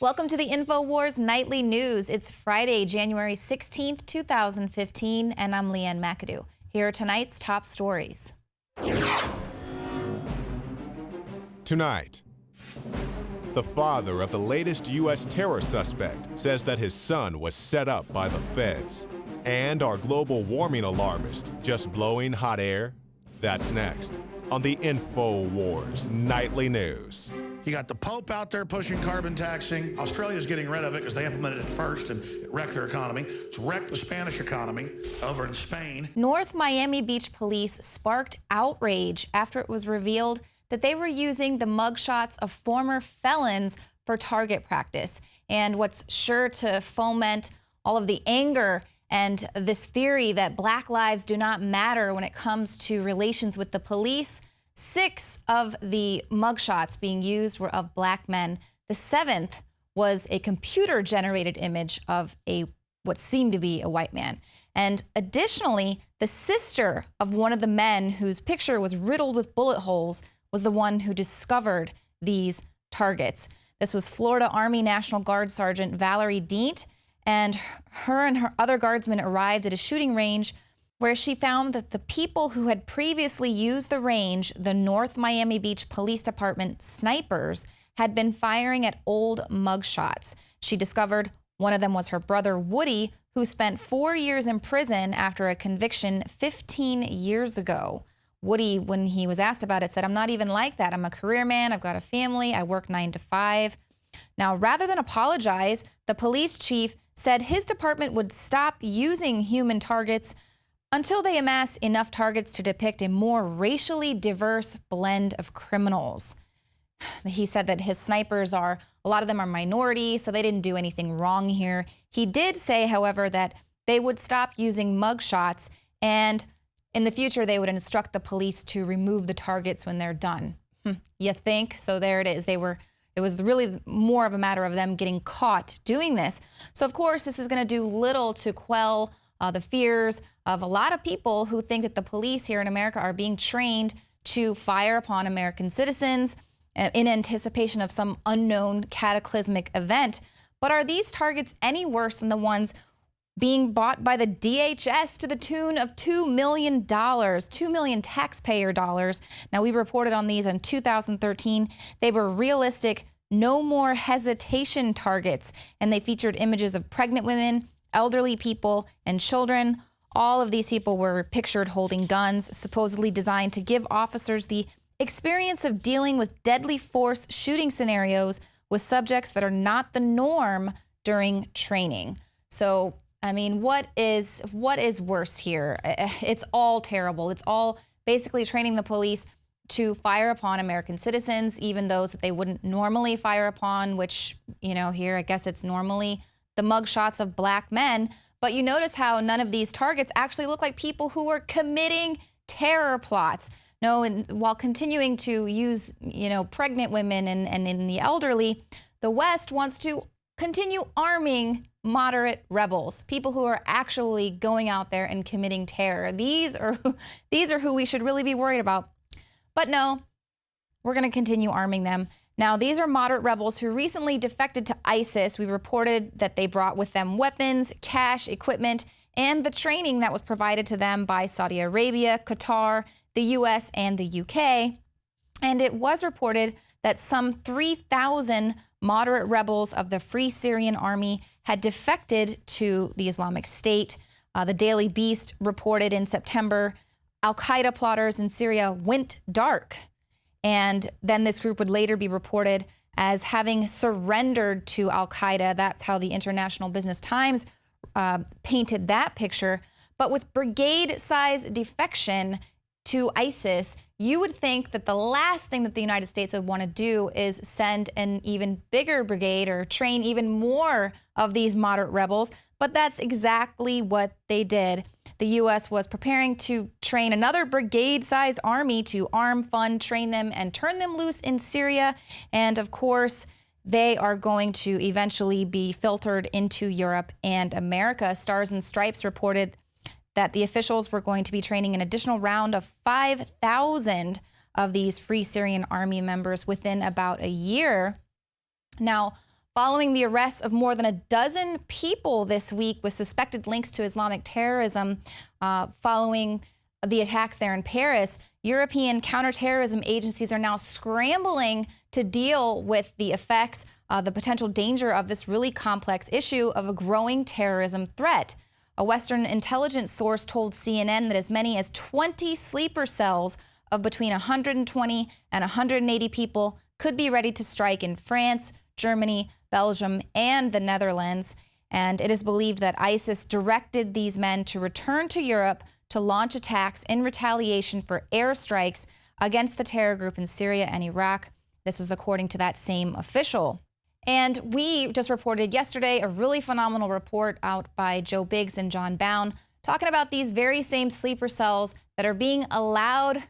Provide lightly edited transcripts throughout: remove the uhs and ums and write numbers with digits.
Welcome to the INFOWARS Nightly News. It's Friday, January 16th, 2015, and I'm Leanne McAdoo. Here are tonight's top stories. Tonight, the father of the latest U.S. terror suspect says that his son was set up by the feds. And our global warming alarmist just blowing hot air? That's next on the INFOWARS Nightly News. You got the Pope out there pushing carbon taxing. Australia's getting rid of it because they implemented it first and it wrecked their economy. It's wrecked the Spanish economy over in Spain. North Miami Beach police sparked outrage after it was revealed that they were using the mugshots of former felons for target practice. And what's sure to foment all of the anger and this theory that Black lives do not matter when it comes to relations with the police. 6 of the mugshots being used were of Black men. The 7th was a computer-generated image of what seemed to be a white man. And additionally, the sister of one of the men whose picture was riddled with bullet holes was the one who discovered these targets. This was Florida Army National Guard Sergeant Valerie Deant, and her other guardsmen arrived at a shooting range where she found that the people who had previously used the range, the North Miami Beach Police Department snipers, had been firing at old mugshots. She discovered one of them was her brother Woody, who spent 4 years in prison after a conviction 15 years ago. Woody, when he was asked about it, said, "I'm not even like that. I'm a career man. I've got a family. I work 9 to 5. Now, rather than apologize, the police chief said his department would stop using human targets until they amass enough targets to depict a more racially diverse blend of criminals. He said that his snipers a lot of them are minority, so they didn't do anything wrong here. He did say, however, that they would stop using mugshots and in the future they would instruct the police to remove the targets when they're done. You think? So there it is. It was really more of a matter of them getting caught doing this. So of course this is going to do little to quell the fears of a lot of people who think that the police here in America are being trained to fire upon American citizens in anticipation of some unknown cataclysmic event. But are these targets any worse than the ones being bought by the DHS to the tune of $2 million, $2 million taxpayer dollars? Now, we reported on these in 2013. They were realistic, no more hesitation targets, and they featured images of pregnant women, elderly people, and children. All of these people were pictured holding guns, supposedly designed to give officers the experience of dealing with deadly force shooting scenarios with subjects that are not the norm during training. So, I mean, what is worse here? It's all terrible. It's all basically training the police to fire upon American citizens, even those that they wouldn't normally fire upon, which, you know, here I guess it's normally the mugshots of Black men. But you notice how none of these targets actually look like people who are committing terror plots. No, and while continuing to use, pregnant women and in the elderly, the West wants to continue arming moderate rebels, people who are actually going out there and committing terror. These are who we should really be worried about. But no, we're going to continue arming them. Now, these are moderate rebels who recently defected to ISIS. We reported that they brought with them weapons, cash, equipment, and the training that was provided to them by Saudi Arabia, Qatar, the U.S., and the U.K. And it was reported that some 3,000 moderate rebels of the Free Syrian Army had defected to the Islamic State. The Daily Beast reported in September, Al-Qaeda plotters in Syria went dark. And then this group would later be reported as having surrendered to Al-Qaeda. That's how the International Business Times painted that picture. But with brigade-size defection to ISIS, you would think that the last thing that the United States would want to do is send an even bigger brigade or train even more of these moderate rebels. But that's exactly what they did. The U.S. was preparing to train another brigade-sized army to arm, fund, train them, and turn them loose in Syria. And of course, they are going to eventually be filtered into Europe and America. Stars and Stripes reported that the officials were going to be training an additional round of 5,000 of these Free Syrian Army members within about a year. Now, following the arrests of more than a dozen people this week with suspected links to Islamic terrorism following the attacks there in Paris. European counterterrorism agencies are now scrambling to deal with the effects, the potential danger of this really complex issue of a growing terrorism threat. A Western intelligence source told CNN that as many as 20 sleeper cells of between 120 and 180 people could be ready to strike in France, Germany, Belgium, and the Netherlands. And it is believed that ISIS directed these men to return to Europe to launch attacks in retaliation for airstrikes against the terror group in Syria and Iraq. This was according to that same official. And we just reported yesterday a really phenomenal report out by Joe Biggs and John Bound talking about these very same sleeper cells that are being allowed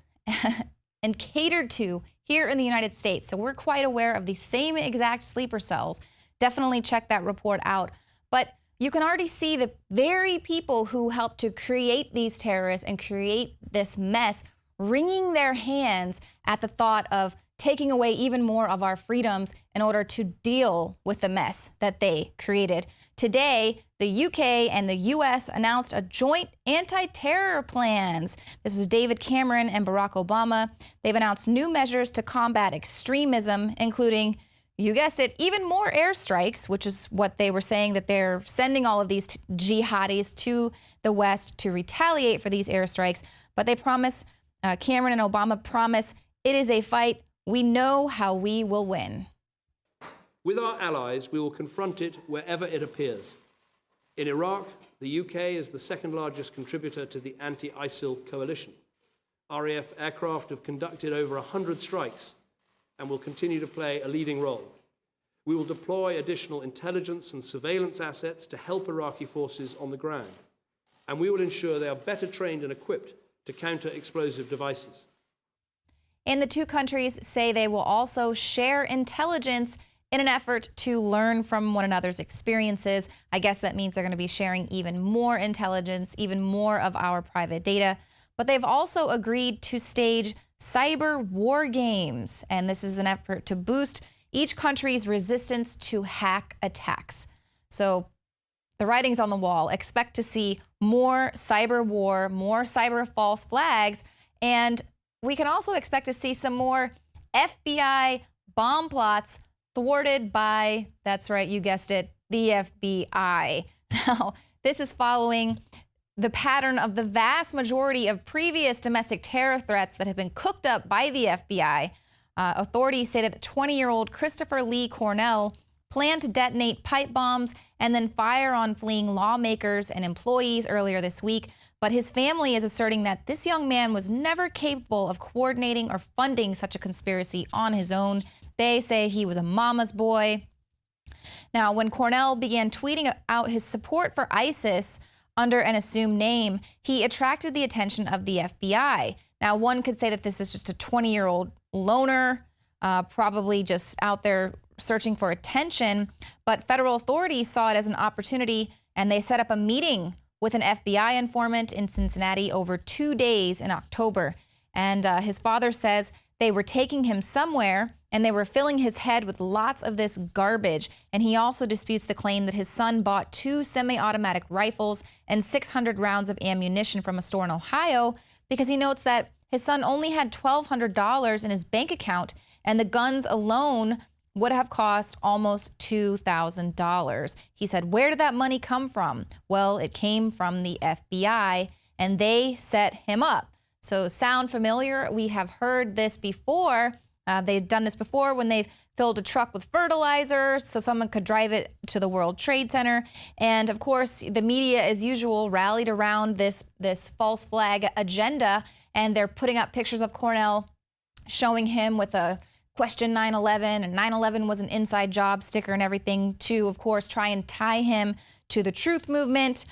and catered to here in the United States. So we're quite aware of the same exact sleeper cells. Definitely check that report out. But you can already see the very people who helped to create these terrorists and create this mess wringing their hands at the thought of taking away even more of our freedoms in order to deal with the mess that they created. Today, the UK and the US announced a joint anti-terror plans. This was David Cameron and Barack Obama. They've announced new measures to combat extremism, including, you guessed it, even more airstrikes, which is what they were saying, that they're sending all of these jihadis to the West to retaliate for these airstrikes. But they promise, Cameron and Obama promise, it is a fight. We know how we will win. With our allies, we will confront it wherever it appears. In Iraq, the UK is the second largest contributor to the anti-ISIL coalition. RAF aircraft have conducted over 100 strikes and will continue to play a leading role. We will deploy additional intelligence and surveillance assets to help Iraqi forces on the ground, and we will ensure they are better trained and equipped to counter explosive devices. And the two countries say they will also share intelligence in an effort to learn from one another's experiences. I guess that means they're going to be sharing even more intelligence, even more of our private data. But they've also agreed to stage cyber war games. And this is an effort to boost each country's resistance to hack attacks. So the writing's on the wall. Expect to see more cyber war, more cyber false flags, and we can also expect to see some more FBI bomb plots thwarted by, that's right, you guessed it, the FBI. Now, this is following the pattern of the vast majority of previous domestic terror threats that have been cooked up by the FBI. Authorities say that the 20-year-old Christopher Lee Cornell planned to detonate pipe bombs and then fire on fleeing lawmakers and employees earlier this week. But his family is asserting that this young man was never capable of coordinating or funding such a conspiracy on his own. They say he was a mama's boy. Now, when Cornell began tweeting out his support for ISIS under an assumed name, he attracted the attention of the FBI. Now, one could say that this is just a 20-year-old loner, probably just out there searching for attention, but federal authorities saw it as an opportunity, and they set up a meeting with an FBI informant in Cincinnati over 2 days in October. And his father says they were taking him somewhere and they were filling his head with lots of this garbage. And he also disputes the claim that his son bought 2 semi-automatic rifles and 600 rounds of ammunition from a store in Ohio because he notes that his son only had $1,200 in his bank account, and the guns alone would have cost almost $2,000. He said, where did that money come from? Well, it came from the FBI, and they set him up. So sound familiar? We have heard this before. They've done this before when they've filled a truck with fertilizer so someone could drive it to the World Trade Center. And of course, the media, as usual, rallied around this false flag agenda, and they're putting up pictures of Cornell showing him with a question 9/11, and 9/11 was an inside job sticker and everything to, of course, try and tie him to the truth movement.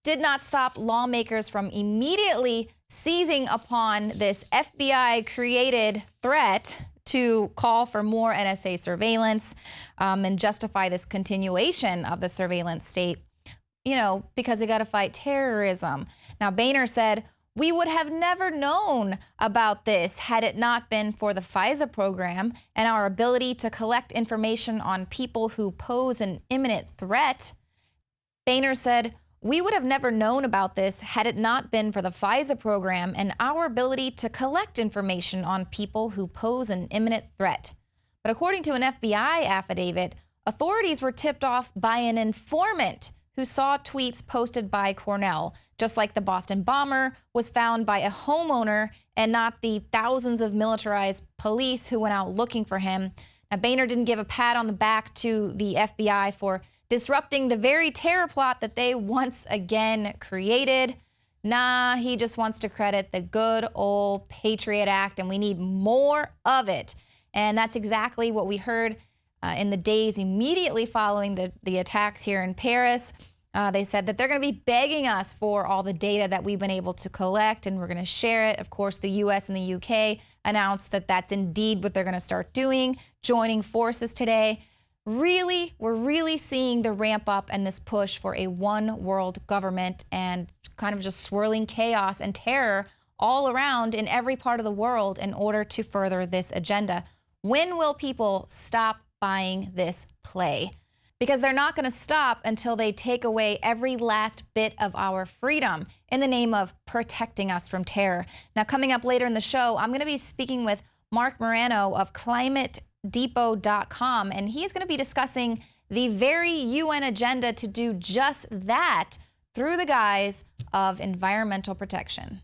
Did not stop lawmakers from immediately seizing upon this FBI-created threat to call for more NSA surveillance and justify this continuation of the surveillance state, you know, because they got to fight terrorism. Now, Boehner said, We would have never known about this had it not been for the FISA program and our ability to collect information on people who pose an imminent threat. Boehner said, we would have never known about this had it not been for the FISA program and our ability to collect information on people who pose an imminent threat. But according to an FBI affidavit, authorities were tipped off by an informant who saw tweets posted by Cornell, just like the Boston bomber was found by a homeowner and not the thousands of militarized police who went out looking for him. Now, Boehner didn't give a pat on the back to the FBI for disrupting the very terror plot that they once again created. Nah, he just wants to credit the good old Patriot Act, and we need more of it. And that's exactly what we heard in the days immediately following the attacks here in Paris. They said that they're going to be begging us for all the data that we've been able to collect, and we're going to share it. Of course, the U.S. and the U.K. announced that that's indeed what they're going to start doing, joining forces today. Really, we're really seeing the ramp up and this push for a one world government and kind of just swirling chaos and terror all around in every part of the world in order to further this agenda. When will people stop buying this play? Because they're not going to stop until they take away every last bit of our freedom in the name of protecting us from terror. Now, coming up later in the show, I'm going to be speaking with Mark Morano of ClimateDepot.com, and he's going to be discussing the very UN agenda to do just that through the guise of environmental protection.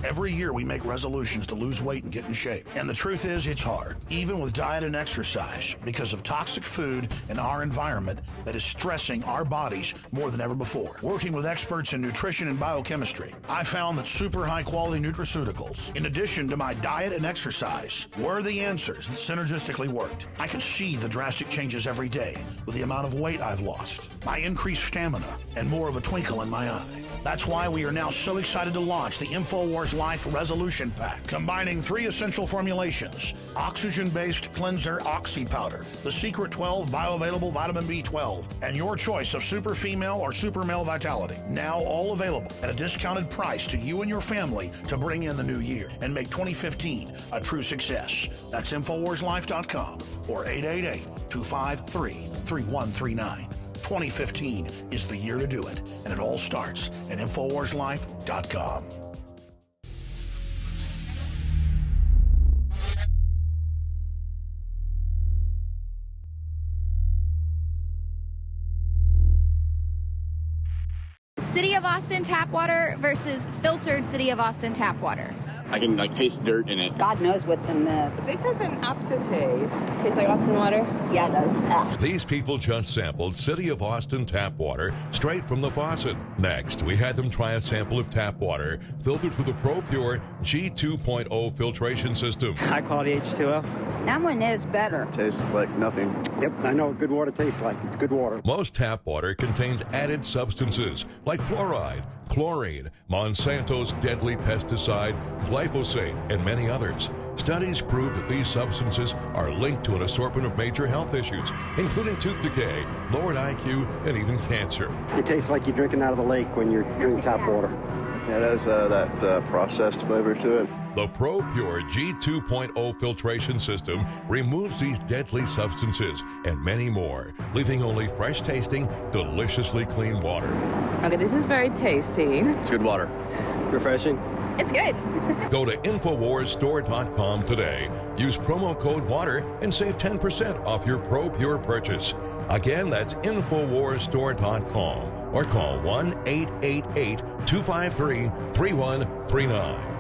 Every year we make resolutions to lose weight and get in shape. And the truth is, it's hard, even with diet and exercise, because of toxic food in our environment that is stressing our bodies more than ever before. Working with experts in nutrition and biochemistry, I found that super high-quality nutraceuticals, in addition to my diet and exercise, were the answers that synergistically worked. I could see the drastic changes every day with the amount of weight I've lost, my increased stamina, and more of a twinkle in my eye. That's why we are now so excited to launch the INFOWARS Life Resolution Pack, combining 3 essential formulations: oxygen-based cleanser Oxy Powder, the Secret 12 bioavailable vitamin B12, and your choice of super female or super male vitality. Now all available at a discounted price to you and your family to bring in the new year and make 2015 a true success. That's InfoWarsLife.com or 888-253-3139. 2015 is the year to do it, and it all starts at InfoWarsLife.com. City of Austin tap water versus filtered City of Austin tap water. I can taste dirt in it. God knows what's in this. This has an aftertaste. Tastes like Austin water? Yeah, it does. Ugh. These people just sampled City of Austin tap water straight from the faucet. Next, we had them try a sample of tap water filtered through the ProPure G2.0 filtration system. High quality H2O. That one is better. Tastes like nothing. Yep, I know what good water tastes like. It's good water. Most tap water contains added substances like fluoride, chlorine, Monsanto's deadly pesticide, glyphosate, and many others. Studies prove that these substances are linked to an assortment of major health issues, including tooth decay, lowered IQ, and even cancer. It tastes like you're drinking out of the lake when you're drinking tap water. Yeah, it has that processed flavor to it. The ProPure G2.0 filtration system removes these deadly substances and many more, leaving only fresh-tasting, deliciously clean water. Okay, this is very tasty. It's good water. Refreshing. It's good. Go to InfoWarsStore.com today. Use promo code WATER and save 10% off your ProPure purchase. Again, that's InfoWarsStore.com or call 1-888-253-3139.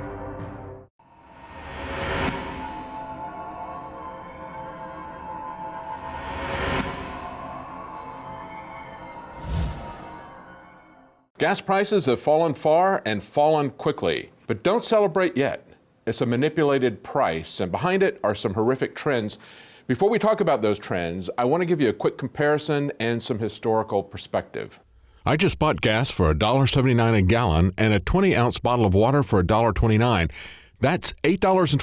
Gas prices have fallen far and fallen quickly, but don't celebrate yet. It's a manipulated price, and behind it are some horrific trends. Before we talk about those trends, I want to give you a quick comparison and some historical perspective. I just bought gas for $1.79 a gallon and a 20-ounce bottle of water for $1.29. That's $8.20.